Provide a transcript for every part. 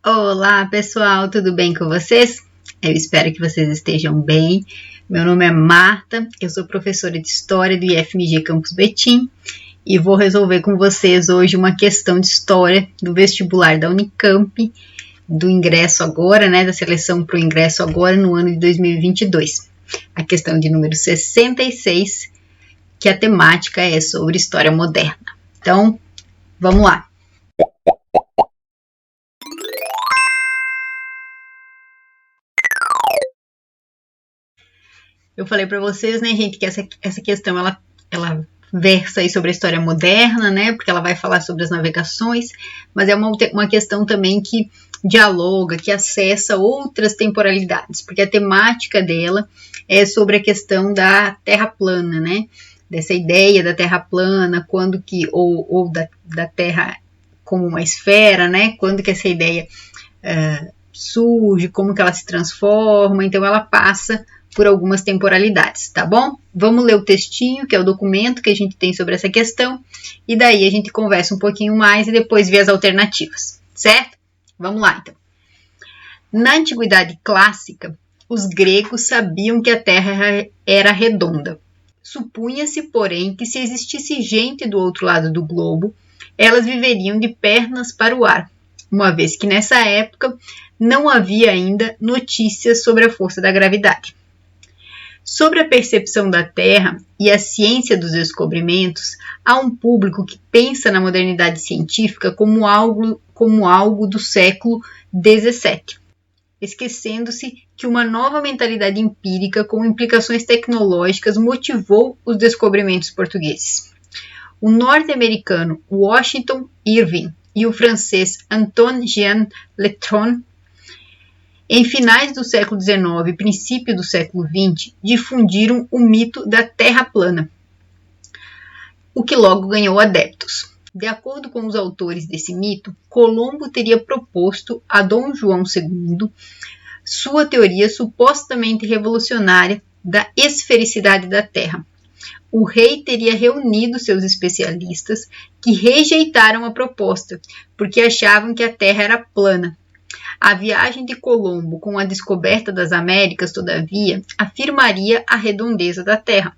Olá pessoal, tudo bem com vocês? Eu espero que vocês estejam bem. Meu nome é Marta, eu sou professora de História do IFMG Campus Betim e vou resolver com vocês hoje uma questão de História do vestibular da Unicamp, do ingresso agora, da seleção para o ingresso agora no ano de 2022. A questão de número 66, que a temática é sobre História Moderna. Então, vamos lá. Eu falei para vocês, gente, que essa questão ela versa aí sobre a história moderna, porque ela vai falar sobre as navegações, mas é uma questão também que dialoga, que acessa outras temporalidades, porque a temática dela é sobre a questão da Terra plana, dessa ideia da Terra plana, quando que, ou da Terra como uma esfera, quando que essa ideia surge, como que ela se transforma, então ela passa por algumas temporalidades, tá bom? Vamos ler o textinho, que é o documento que a gente tem sobre essa questão, e daí a gente conversa um pouquinho mais e depois vê as alternativas, certo? Vamos lá, então. Na Antiguidade Clássica, os gregos sabiam que a Terra era redonda. Supunha-se, porém, que se existisse gente do outro lado do globo, elas viveriam de pernas para o ar, uma vez que nessa época não havia ainda notícias sobre a força da gravidade. Sobre a percepção da Terra e a ciência dos descobrimentos, há um público que pensa na modernidade científica como algo do século XVII, esquecendo-se que uma nova mentalidade empírica com implicações tecnológicas motivou os descobrimentos portugueses. O norte-americano Washington Irving e o francês Antoine Jean Letron, em finais do século XIX e princípio do século XX, difundiram o mito da Terra plana, o que logo ganhou adeptos. De acordo com os autores desse mito, Colombo teria proposto a Dom João II sua teoria supostamente revolucionária da esfericidade da Terra. O rei teria reunido seus especialistas, que rejeitaram a proposta, porque achavam que a Terra era plana. A viagem de Colombo com a descoberta das Américas, todavia, afirmaria a redondeza da Terra.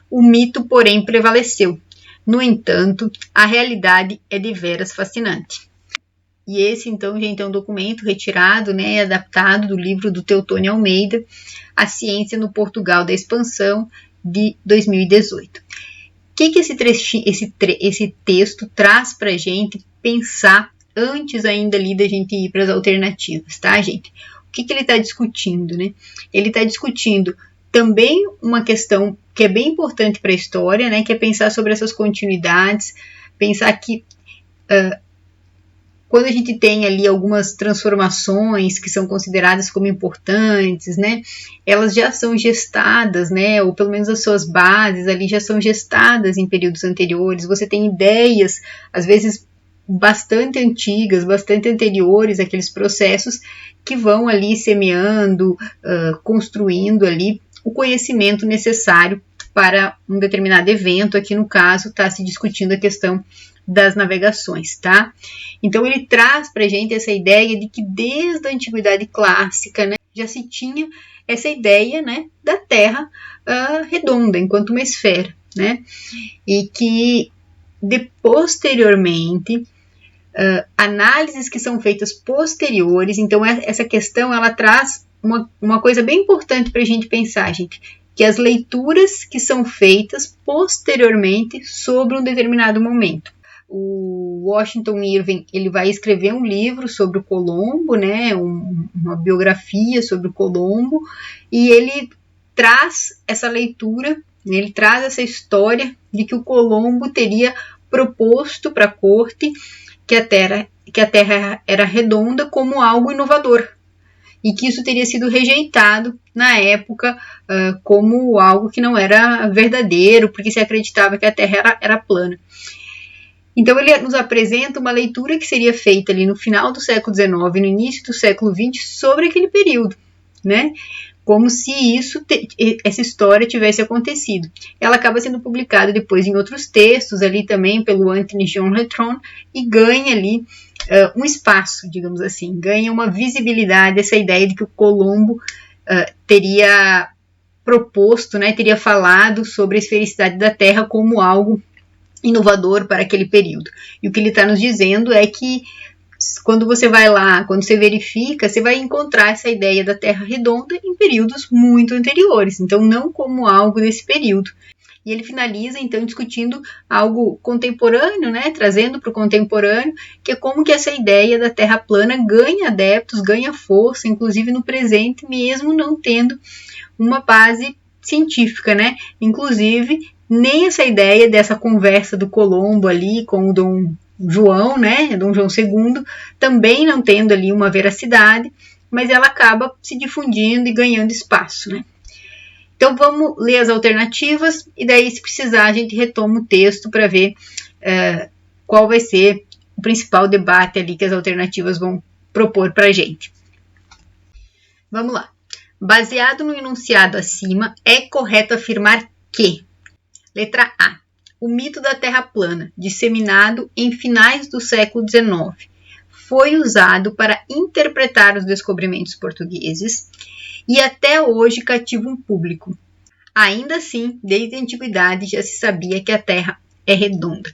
O mito, porém, prevaleceu. No entanto, a realidade é deveras fascinante. E esse, então, gente, é um documento retirado, adaptado do livro do Teotônio Almeida, A Ciência no Portugal da Expansão, de 2018. O que esse texto traz para a gente pensar antes ainda ali da gente ir para as alternativas, tá, gente? O que ele está discutindo, Ele está discutindo também uma questão que é bem importante para a história, que é pensar sobre essas continuidades, pensar que quando a gente tem ali algumas transformações que são consideradas como importantes, elas já são gestadas, ou pelo menos as suas bases ali já são gestadas em períodos anteriores. Você tem ideias, às vezes, bastante antigas, bastante anteriores àqueles processos que vão ali semeando, construindo ali o conhecimento necessário para um determinado evento. Aqui no caso está se discutindo a questão das navegações, tá? Então ele traz para a gente essa ideia de que desde a Antiguidade Clássica, já se tinha essa ideia, da Terra redonda, enquanto uma esfera, e que posteriormente análises que são feitas posteriores, então essa questão ela traz uma coisa bem importante para a gente pensar, gente, que as leituras que são feitas posteriormente sobre um determinado momento. O Washington Irving ele vai escrever um livro sobre o Colombo, uma biografia sobre o Colombo, e ele traz essa leitura, ele traz essa história de que o Colombo teria proposto para a corte que a Terra era redonda como algo inovador, e que isso teria sido rejeitado na época como algo que não era verdadeiro, porque se acreditava que a Terra era plana. Então ele nos apresenta uma leitura que seria feita ali no final do século XIX e no início do século XX sobre aquele período, como se essa história tivesse acontecido. Ela acaba sendo publicada depois em outros textos ali também pelo Anthony John Letron e ganha ali um espaço, digamos assim, ganha uma visibilidade essa ideia de que o Colombo teria proposto, né, teria falado sobre a esfericidade da Terra como algo inovador para aquele período. E o que ele está nos dizendo é que quando você vai lá, quando você verifica, você vai encontrar essa ideia da Terra redonda em períodos muito anteriores, então não como algo desse período. E ele finaliza, então, discutindo algo contemporâneo, né, trazendo para o contemporâneo, que é como que essa ideia da Terra plana ganha adeptos, ganha força, inclusive no presente, mesmo não tendo uma base científica, né? Inclusive, nem essa ideia dessa conversa do Colombo ali com o Dom João, né, Dom João II, também não tendo ali uma veracidade, mas ela acaba se difundindo e ganhando espaço, né? Então vamos ler as alternativas e daí, se precisar, a gente retoma o texto para ver qual vai ser o principal debate ali que as alternativas vão propor para a gente. Vamos lá. Baseado no enunciado acima, é correto afirmar que: letra A. O mito da Terra plana, disseminado em finais do século XIX, foi usado para interpretar os descobrimentos portugueses e até hoje cativa um público. Ainda assim, desde a antiguidade já se sabia que a Terra é redonda.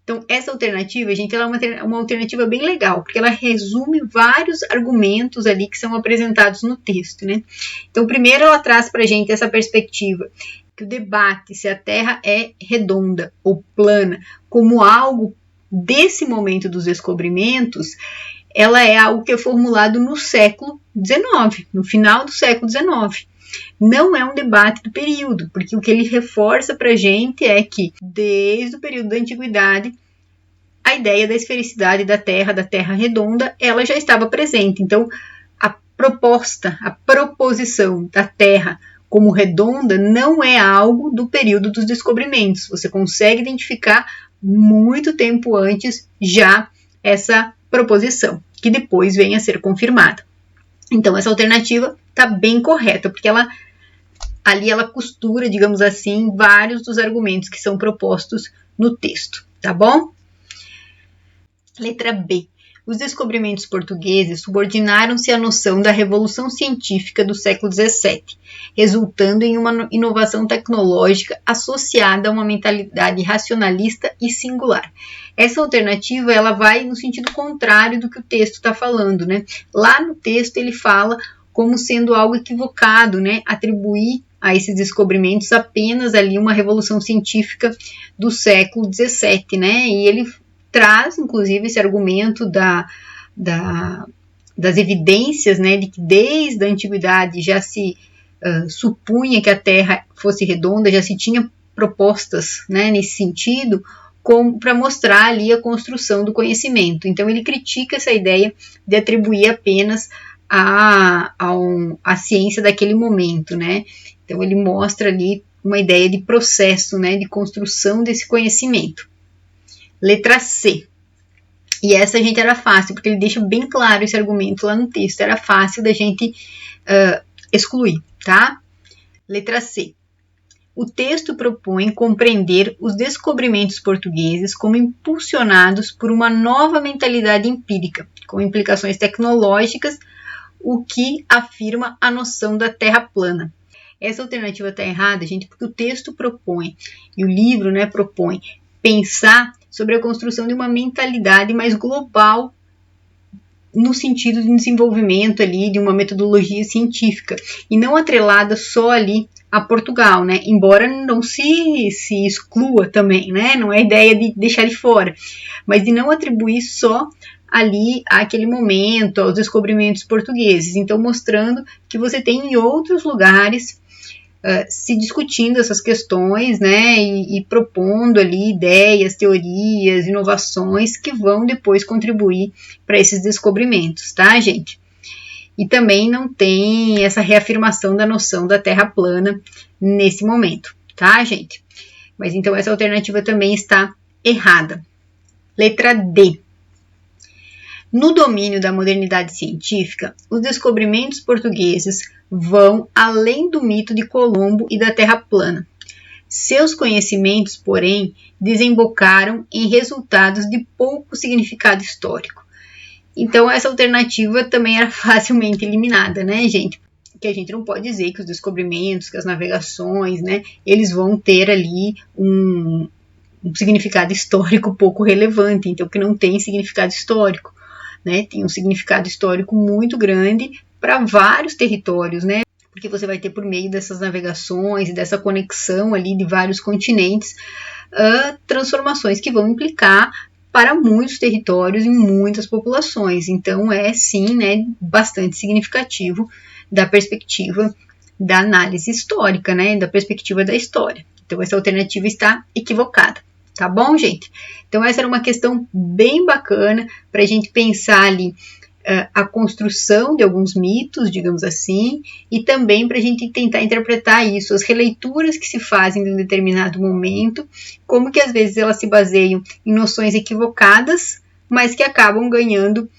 Então, essa alternativa, gente, ela é uma alternativa bem legal, porque ela resume vários argumentos ali que são apresentados no texto, né? Então, primeiro ela traz para a gente essa perspectiva que o debate se a Terra é redonda ou plana, como algo desse momento dos descobrimentos, ela é algo que é formulado no século XIX, no final do século XIX. Não é um debate do período, porque o que ele reforça para a gente é que, desde o período da Antiguidade, a ideia da esfericidade da Terra redonda, ela já estava presente. Então, a proposição da Terra como redonda não é algo do período dos descobrimentos. Você consegue identificar muito tempo antes já essa proposição, que depois vem a ser confirmada. Então, essa alternativa está bem correta, porque ela costura, digamos assim, vários dos argumentos que são propostos no texto, tá bom? Letra B. Os descobrimentos portugueses subordinaram-se à noção da revolução científica do século XVII, resultando em uma inovação tecnológica associada a uma mentalidade racionalista e singular. Essa alternativa ela vai no sentido contrário do que o texto está falando, né? Lá no texto ele fala como sendo algo equivocado, né? Atribuir a esses descobrimentos apenas ali uma revolução científica do século XVII, né? E ele traz, inclusive, esse argumento das evidências, né, de que desde a antiguidade já se supunha que a Terra fosse redonda, já se tinha propostas, né, nesse sentido, para mostrar ali a construção do conhecimento. Então, ele critica essa ideia de atribuir apenas a ciência daquele momento, né? Então, ele mostra ali uma ideia de processo, né, de construção desse conhecimento. Letra C. E essa, gente, era fácil, porque ele deixa bem claro esse argumento lá no texto. Era fácil da gente excluir, tá? Letra C. O texto propõe compreender os descobrimentos portugueses como impulsionados por uma nova mentalidade empírica, com implicações tecnológicas, o que afirma a noção da Terra plana. Essa alternativa está errada, gente, porque o texto propõe, e o livro, né, propõe pensar sobre a construção de uma mentalidade mais global no sentido de desenvolvimento ali de uma metodologia científica e não atrelada só ali a Portugal, né? Embora não se exclua também, né? Não é a ideia de deixar de fora, mas de não atribuir só ali àquele momento, aos descobrimentos portugueses. Então, mostrando que você tem em outros lugares se discutindo essas questões, né, e propondo ali ideias, teorias, inovações que vão depois contribuir para esses descobrimentos, tá, gente? E também não tem essa reafirmação da noção da Terra plana nesse momento, tá, gente? Mas então essa alternativa também está errada. Letra D. No domínio da modernidade científica, os descobrimentos portugueses vão além do mito de Colombo e da Terra plana. Seus conhecimentos, porém, desembocaram em resultados de pouco significado histórico. Então, essa alternativa também era facilmente eliminada, né, gente? Que a gente não pode dizer que os descobrimentos, que as navegações, né, eles vão ter ali um significado histórico pouco relevante, então que não tem significado histórico, né? Tem um significado histórico muito grande para vários territórios, né? Porque você vai ter por meio dessas navegações e dessa conexão ali de vários continentes, transformações que vão implicar para muitos territórios e muitas populações. Então é sim, né, bastante significativo da perspectiva da análise histórica, né, da perspectiva da história. Então essa alternativa está equivocada. Tá bom, gente? Então essa era uma questão bem bacana para a gente pensar ali a construção de alguns mitos, digamos assim, e também para a gente tentar interpretar isso, as releituras que se fazem de um determinado momento, como que às vezes elas se baseiam em noções equivocadas, mas que acabam ganhando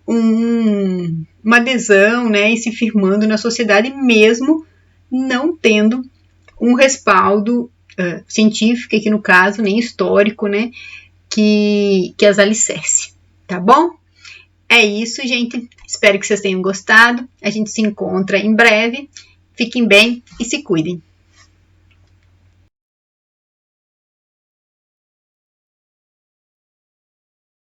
uma adesão, né, e se firmando na sociedade, mesmo não tendo um respaldo científico, aqui no caso, nem histórico, né, que as alicerce, tá bom? É isso, gente. Espero que vocês tenham gostado. A gente se encontra em breve. Fiquem bem e se cuidem.